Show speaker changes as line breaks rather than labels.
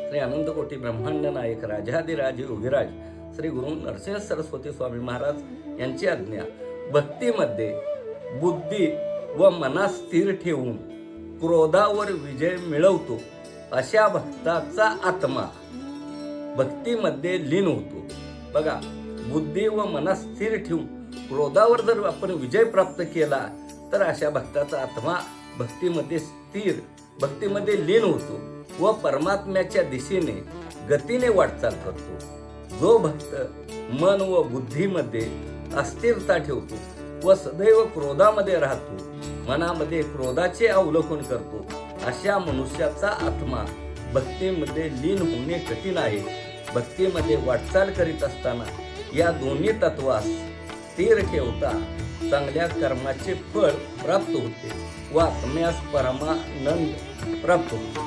श्री अनंतकोटी ब्रह्मांड नायक राजाधिराज योगीराज श्री गुरु नरसिंह सरस्वती स्वामी महाराज यांची आज्ञा भक्तीमध्ये बुद्धी व मनास स्थिर ठेवून क्रोधावर विजय मिळवतो अशा भक्ताचा आत्मा भक्तीमध्ये लीन होतो. बघा, बुद्धी व मनास स्थिर ठेवून क्रोधावर जर आपण विजय प्राप्त केला तर अशा भक्ताचा आत्मा भक्तीमध्ये स्थिर, भक्तीमध्ये लीन होतो व परमात्म्याच्या दिशेने गतीने वाटचाल करतो. जो भक्त मन व बुद्धीमध्ये अस्थिरता ठेवतो व सदैव क्रोधामध्ये राहतो, मनामध्ये क्रोधाचे अवलोकन करतो, अशा मनुष्याचा आत्मा भक्तीमध्ये लीन होणे कठीण आहे. भक्तीमध्ये वाटचाल करीत असताना या दोन्ही तत्वास स्थिर ठेवता चांगल्या कर्माचे फळ प्राप्त होते व आत्म्यास परमानंद प्राप्त होतो.